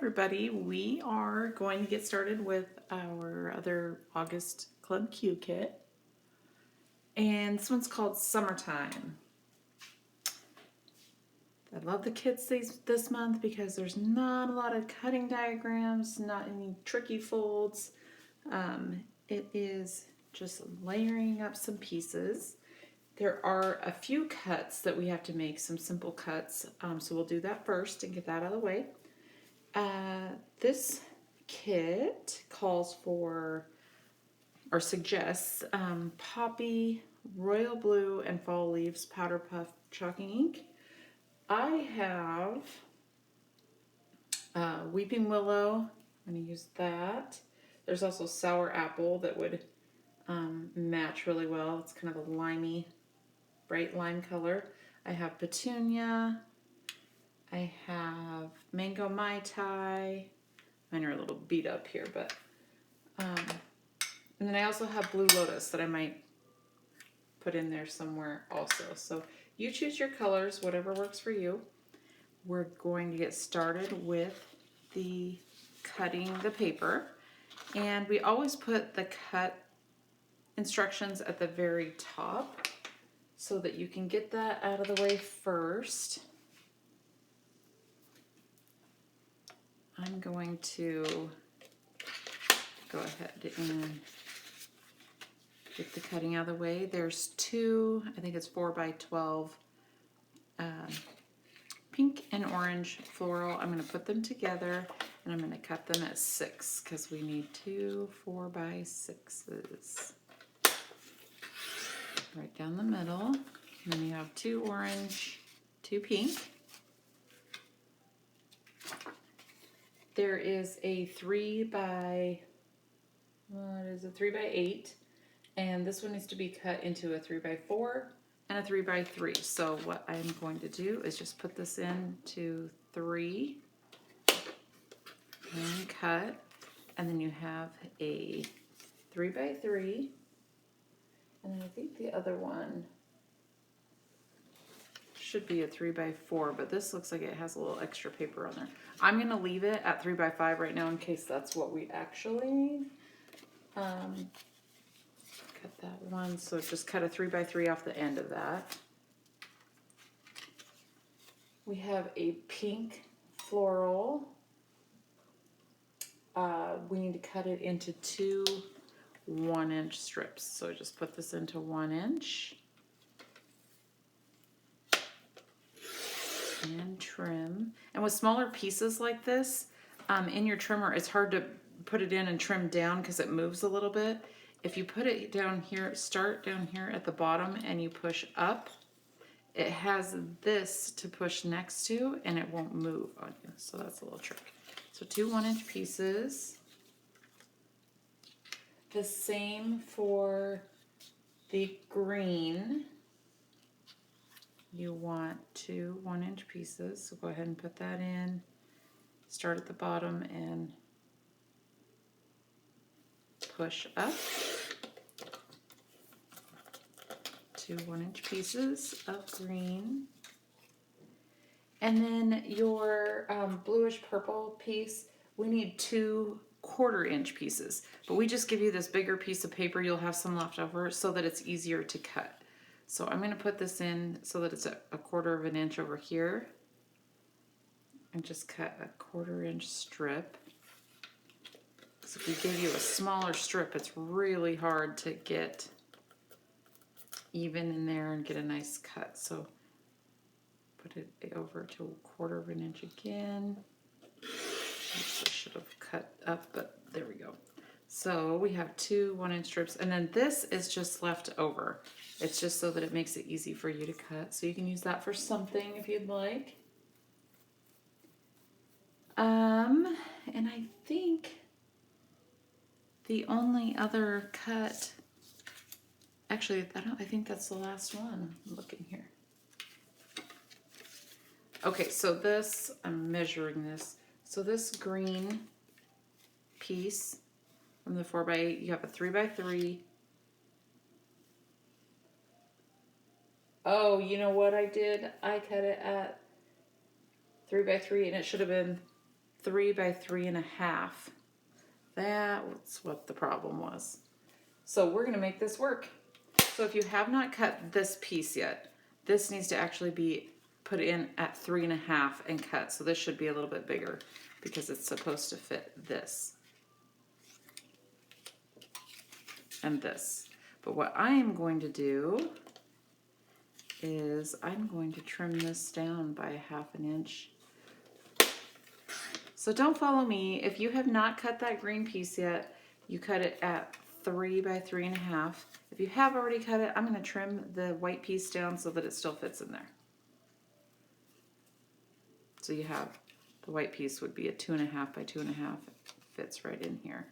everybody, we are going to get started with our other August Club Q kit, and this one's called Summertime. I love the kits this month because there's not a lot of cutting diagrams, not any tricky folds. It is just layering up some pieces. There are a few cuts that we have to make, some simple cuts, so we'll do that first and get that out of the way. This kit calls for or suggests poppy, royal blue, and fall leaves powder puff chalking ink. I have weeping willow. I'm going to use that. There's also sour apple that would match really well. It's kind of a limey, bright lime color. I have petunia. I have mango mai tai. Mine are a little beat up here, but and then I also have blue lotus that I might put in there somewhere also. So you choose your colors, whatever works for you. We're going to get started with the cutting the paper, and we always put the cut instructions at the very top so that you can get that out of the way first. I'm going to go ahead and get the cutting out of the way. There's two, I think it's 4x12 pink and orange floral. I'm going to put them together and I'm going to cut them at 6 because we need two 4x6s. Right down the middle. And then you have two orange, two pink. There is a 3x8, and this one needs to be cut into a 3x4 and a 3x3. So what I'm going to do is just put this into 3 and cut, and then you have a 3x3, and then I think the other one should be a 3x4, but this looks like it has a little extra paper on there. I'm going to leave it at 3x5 right now in case that's what we actually need. Cut that one, so just cut a 3x3 off the end of that. We have a pink floral. We need to cut it into two 1-inch strips, so just put this into 1 inch. And trim. And with smaller pieces like this, in your trimmer, it's hard to put it in and trim down because it moves a little bit. If you put it down here, start down here at the bottom and you push up, it has this to push next to and it won't move on you. So that's a little trick. So two 1-inch pieces. The same for the green. You want two 1-inch pieces, so go ahead and put that in. Start at the bottom and push up. Two 1-inch pieces of green. And then your bluish purple piece, we need two 1/4 inch pieces. But we just give you this bigger piece of paper, you'll have some left over so that it's easier to cut. So I'm going to put this in so that it's a 1/4 inch over here and just cut a 1/4 inch strip. So if we give you a smaller strip, it's really hard to get even in there and get a nice cut. So put it over to a 1/4 inch again. Oops, I should have cut up, but there we go. So we have two 1-inch strips, and then this is just left over. It's just so that it makes it easy for you to cut. So you can use that for something if you'd like. And I think the only other cut, actually, I think that's the last one. I'm looking here. Okay, so this, I'm measuring this. So this green piece from the 4x8, you have a 3x3. Oh, you know what I did? I cut it at 3x3 and it should have been 3 by 3.5. That's what the problem was. So we're going to make this work. So if you have not cut this piece yet, this needs to actually be put in at 3.5 and cut. So this should be a little bit bigger because it's supposed to fit this and this. But what I am going to do is I'm going to trim this down by 1/2 inch. So don't follow me. If you have not cut that green piece yet, you cut it at 3 by 3.5. If you have already cut it, I'm going to trim the white piece down so that it still fits in there. So you have the white piece would be a 2.5 by 2.5. It fits right in here.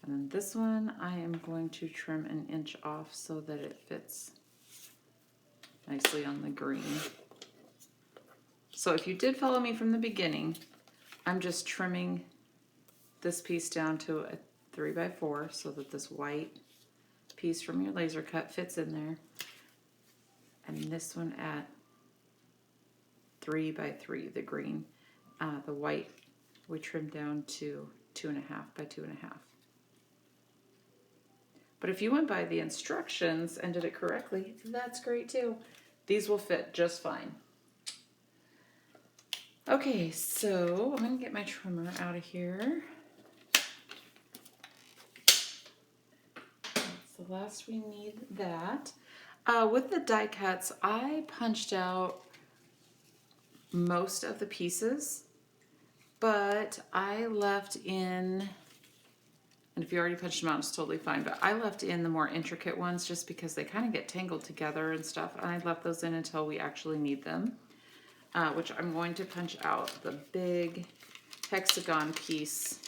And then this one I am going to trim 1 inch off so that it fits nicely on the green. So if you did follow me from the beginning, I'm just trimming this piece down to a 3 by 4 so that this white piece from your laser cut fits in there. And this one at 3 by 3, the green. The white we trimmed down to 2.5 by 2.5. But if you went by the instructions and did it correctly, that's great too. These will fit just fine. Okay, so I'm going to get my trimmer out of here. That's the last we need that. With the die cuts, I punched out most of the pieces, but I left in, and if you already punched them out, it's totally fine, but I left in the more intricate ones just because they kind of get tangled together and stuff, and I left those in until we actually need them. Which I'm going to punch out the big hexagon piece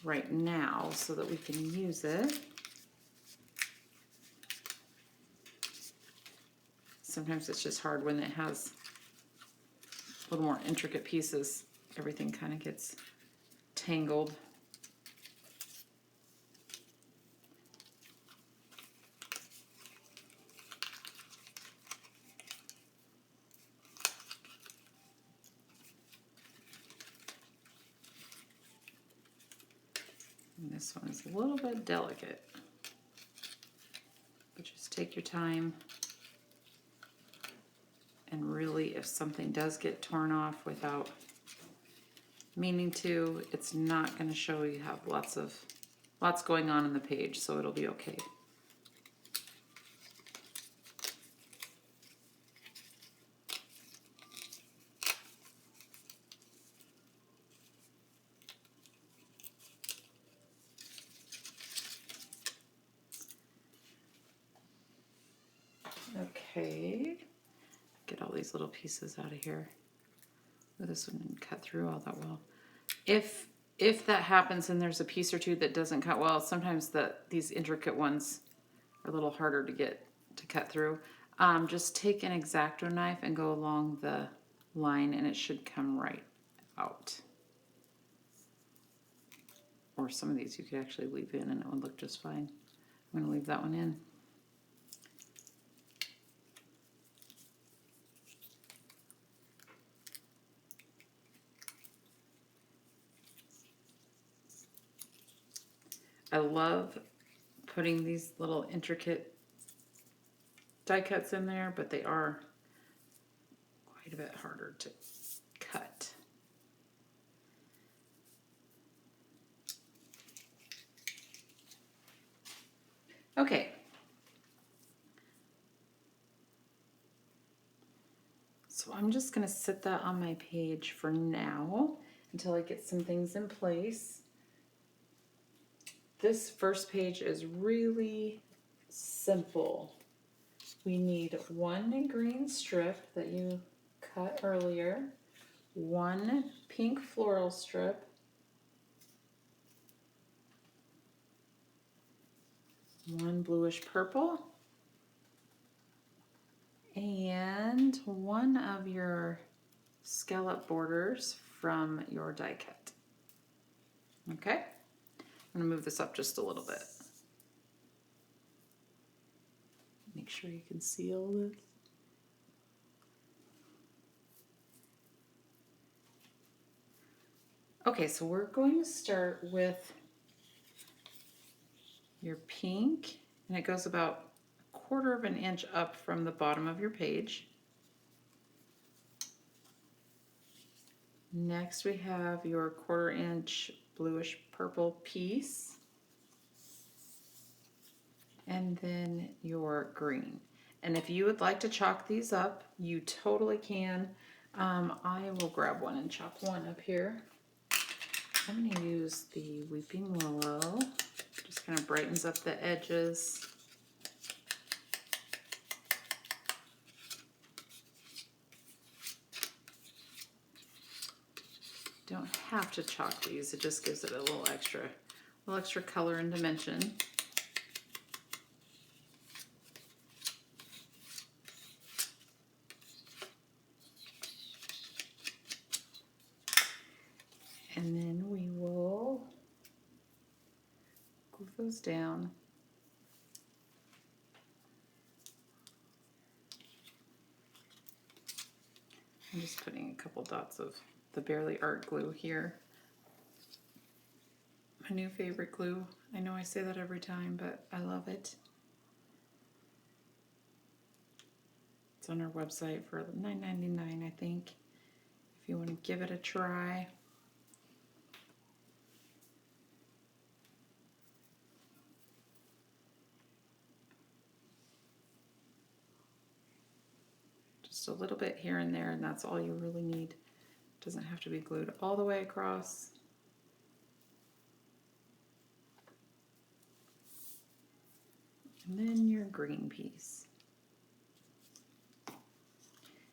right now so that we can use it. Sometimes it's just hard when it has a little more intricate pieces. Everything kind of gets tangled. And this one is a little bit delicate, but just take your time. And really, if something does get torn off without meaning to, it's not going to show you have lots going on in the page, so it'll be okay. Okay, get all these little pieces out of here. Oh, this one didn't cut through all that well. If that happens and there's a piece or two that doesn't cut well, sometimes these intricate ones are a little harder to cut through. Just take an X-Acto knife and go along the line and it should come right out. Or some of these you could actually leave in and it would look just fine. I'm going to leave that one in. I love putting these little intricate die cuts in there, but they are quite a bit harder to cut. Okay. So I'm just going to sit that on my page for now until I get some things in place. This first page is really simple. We need one green strip that you cut earlier, one pink floral strip, one bluish purple, and one of your scallop borders from your die cut. Okay? I'm going to move this up just a little bit. Make sure you can see all this. Okay, so we're going to start with your pink, and it goes about 1/4 of an inch up from the bottom of your page. Next we have your 1/4 inch bluish purple piece, and then your green. And if you would like to chalk these up, you totally can. I will grab one and chop one up here. I'm going to use the Weeping Willow. Just kind of brightens up the edges. Don't have to chalk these, it just gives it a little extra color and dimension. And then we will glue those down. I'm just putting a couple dots of the Barely Art glue here. My new favorite glue. I know I say that every time, but I love it. It's on our website for $9.99, I think, if you want to give it a try. Just a little bit here and there, and that's all you really need. It doesn't have to be glued all the way across. And then your green piece.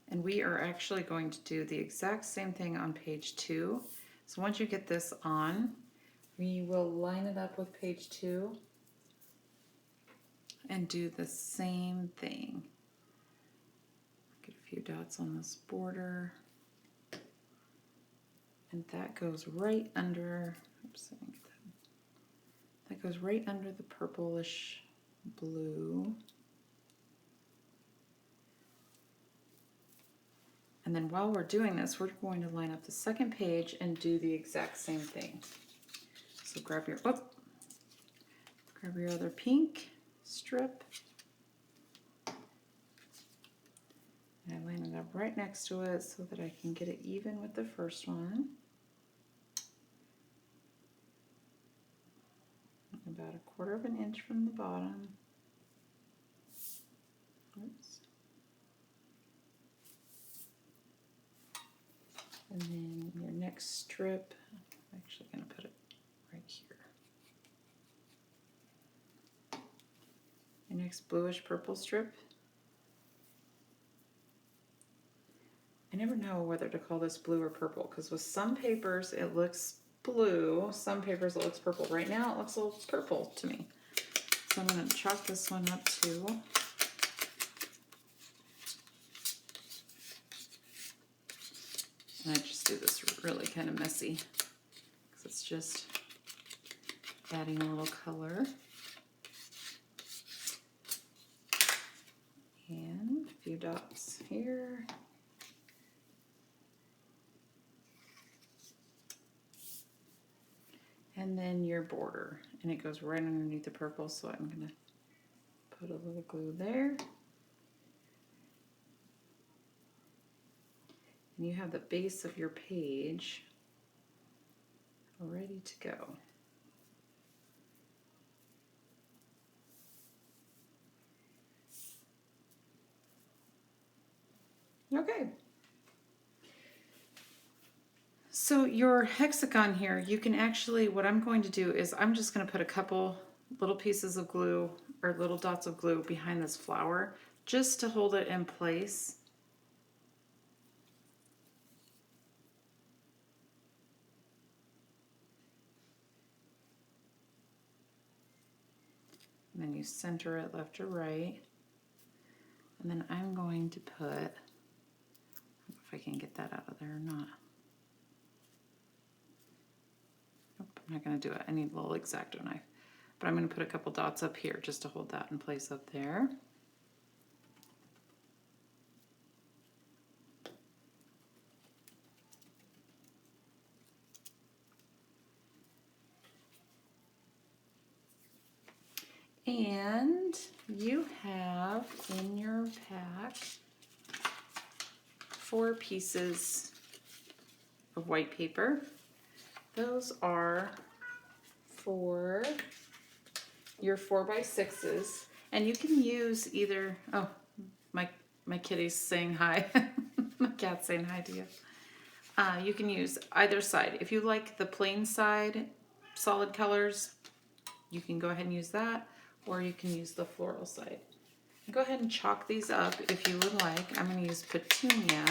And we are actually going to do the exact same thing on page 2. So once you get this on, we will line it up with page 2 and do the same thing. Get a few dots on this border. And that goes right under, oops, I didn't get that. That goes right under the purplish blue. And then while we're doing this, we're going to line up the second page and do the exact same thing. So grab your other pink strip. And I line it up right next to it so that I can get it even with the first one. About 1/4 of an inch from the bottom. Oops. And then your next strip, I'm actually going to put it right here. Your next bluish purple strip. I never know whether to call this blue or purple, because with some papers it looks blue, some papers it looks purple. Right now it looks a little purple to me. So I'm going to chalk this one up too. And I just do this really kind of messy because it's just adding a little color. And a few dots here. And then your border, and it goes right underneath the purple, so I'm going to put a little glue there. And you have the base of your page ready to go. Okay. So your hexagon here, you can actually, what I'm going to do is I'm just going to put a couple little pieces of glue or little dots of glue behind this flower just to hold it in place. And then you center it left or right. And then I'm going to put, I don't know if I can get that out of there or not. Nope, I'm not going to do it. I need a little X-Acto knife. But I'm going to put a couple dots up here just to hold that in place up there. And you have in your pack 4 pieces of white paper. Those are for your 4x6s, and you can use either, oh, my kitty's saying hi. My cat's saying hi to you. You can use either side. If you like the plain side, solid colors, you can go ahead and use that, or you can use the floral side. Go ahead and chalk these up if you would like. I'm going to use petunia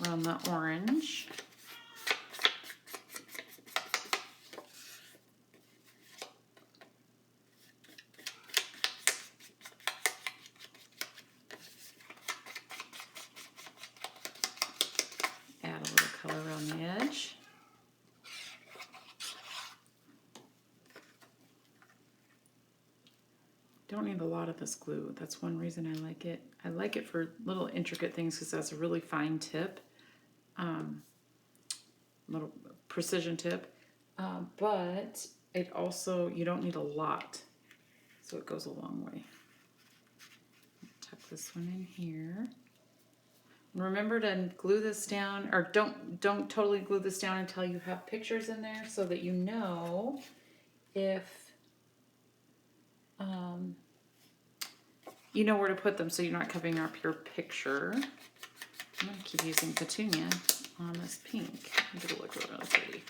around the orange. Add a little color around the edge. Don't need a lot of this glue. That's one reason I like it. I like it for little intricate things because that's a really fine tip, little precision tip, but it also, you don't need a lot, so it goes a long way. Tuck this one in here. And remember to glue this down, or don't totally glue this down until you have pictures in there, so that you know if you know where to put them, so you're not covering up your picture. I'm going to keep using petunia on this pink. It'll look really pretty.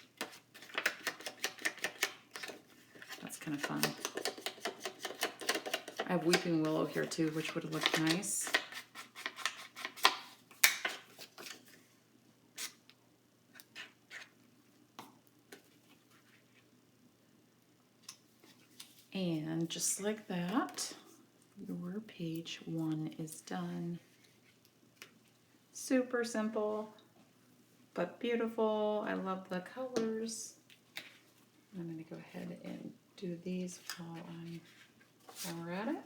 That's kind of fun. I have weeping willow here too, which would look nice. And just like that, your page 1 is done. Super simple, but beautiful. I love the colors. I'm going to go ahead and do these while we're at it.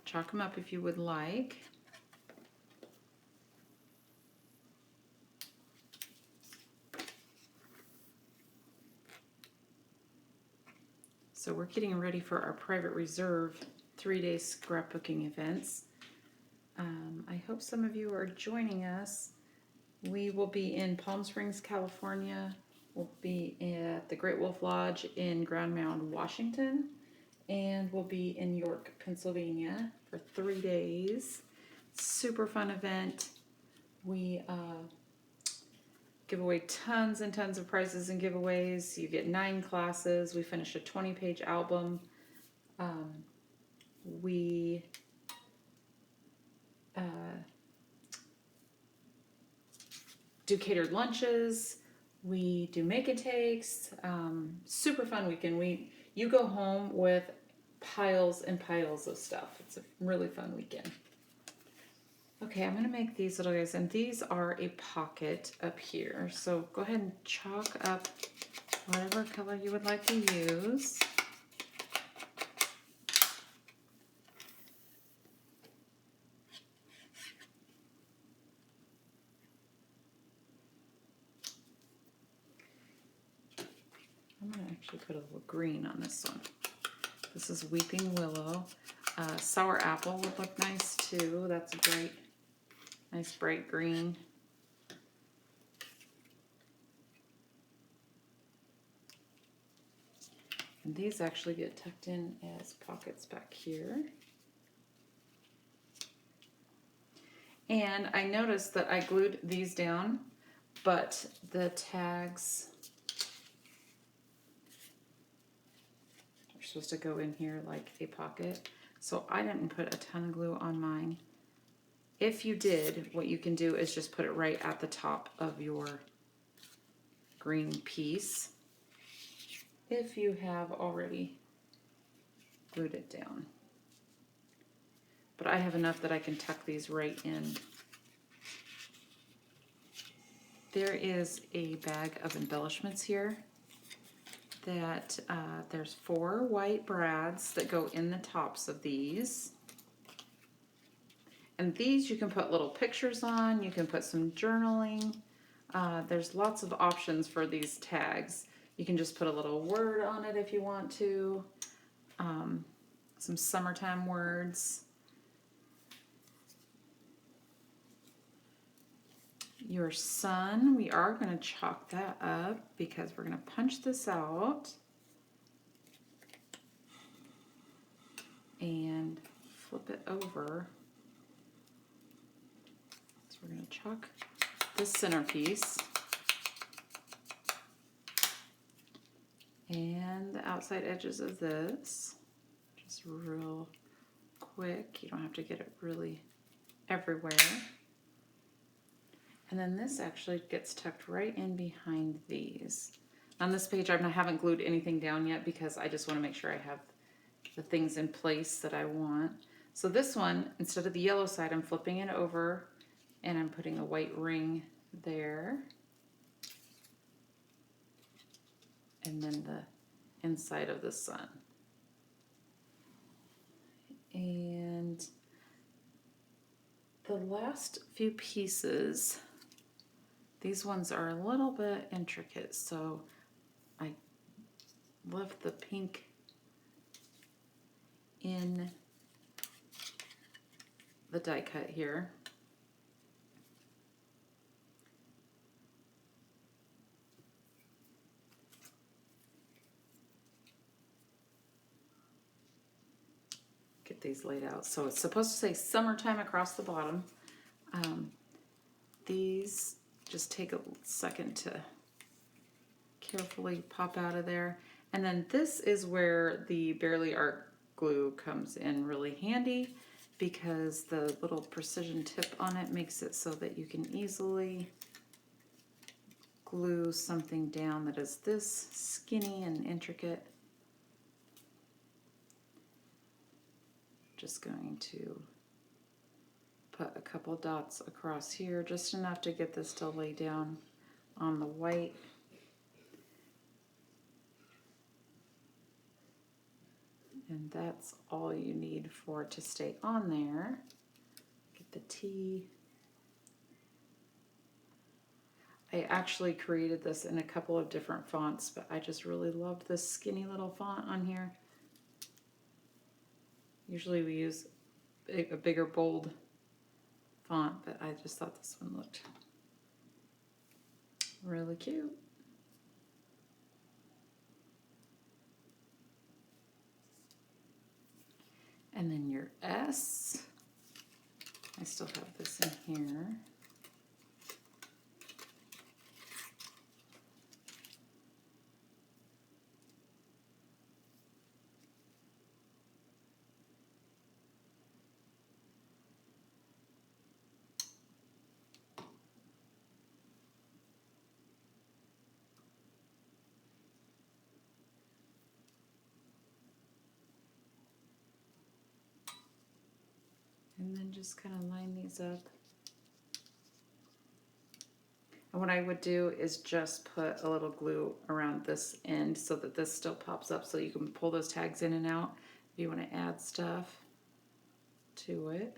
Chalk them up if you would like. So we're getting ready for our private reserve 3-day scrapbooking events. I hope some of you are joining us. We will be in Palm Springs, California. We'll be at the Great Wolf Lodge in Grand Mound, Washington. And we'll be in York, Pennsylvania for 3 days. Super fun event. We give away tons and tons of prizes and giveaways. You get 9 classes. We finish a 20-page album. We do catered lunches. We do make and takes. Super fun weekend. You go home with piles and piles of stuff. It's a really fun weekend. Okay, I'm going to make these little guys, and these are a pocket up here. So go ahead and chalk up whatever color you would like to use. I'm going to actually put a little green on this one. This is Weeping Willow. Sour apple would look nice too. That's a great, nice bright green. And these actually get tucked in as pockets back here. And I noticed that I glued these down, but the tags are supposed to go in here like a pocket. So I didn't put a ton of glue on mine. If you did, what you can do is just put it right at the top of your green piece, if you have already glued it down. But I have enough that I can tuck these right in. There is a bag of embellishments here that there's 4 white brads that go in the tops of these. And these you can put little pictures on, you can put some journaling. There's lots of options for these tags. You can just put a little word on it if you want to. some summertime words. Your sun, we are going to chalk that up because we're going to punch this out and flip it over. So we're going to chalk this centerpiece and the outside edges of this, just real quick. You don't have to get it really everywhere. And then this actually gets tucked right in behind these. On this page, I haven't glued anything down yet because I just want to make sure I have the things in place that I want. So this one, instead of the yellow side, I'm flipping it over and I'm putting a white ring there. And then the inside of the sun. And the last few pieces, these ones are a little bit intricate, so I left the pink in the die cut here. Get these laid out. So it's supposed to say summertime across the bottom. These just take a second to carefully pop out of there. And then this is where the Barely Art glue comes in really handy because the little precision tip on it makes it so that you can easily glue something down that is this skinny and intricate. Just going to put a couple dots across here, just enough to get this to lay down on the white. And that's all you need for it to stay on there. Get the T. I actually created this in a couple of different fonts, but I just really love this skinny little font on here. Usually we use a bigger, bold font, but I just thought this one looked really cute. And then your S, I still have this in here. And then just kind of line these up. And what I would do is just put a little glue around this end so that this still pops up so you can pull those tags in and out if you want to add stuff to it.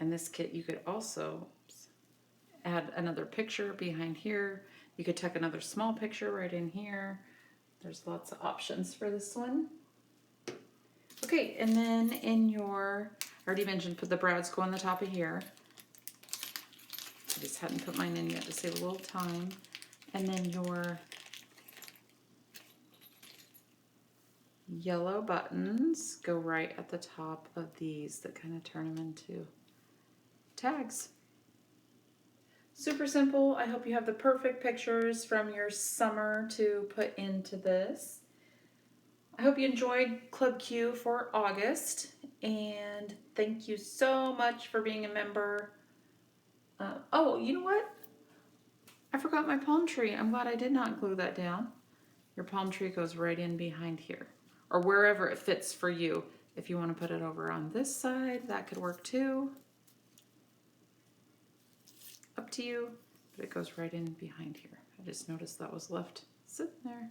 And this kit, you could also add another picture behind here. You could tuck another small picture right in here. There's lots of options for this one. Okay, and then in your, I already mentioned, put the brads go on the top of here. I just hadn't put mine in yet to save a little time. And then your yellow buttons go right at the top of these that kind of turn them into tags. Super simple. I hope you have the perfect pictures from your summer to put into this. I hope you enjoyed Club Q for August, and thank you so much for being a member. Oh, you know what? I forgot my palm tree. I'm glad I did not glue that down. Your palm tree goes right in behind here, or wherever it fits for you. If you want to put it over on this side, that could work too. Up to you, but it goes right in behind here. I just noticed that was left sitting there.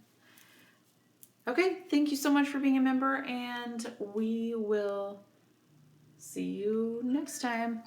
Okay, thank you so much for being a member, and we will see you next time.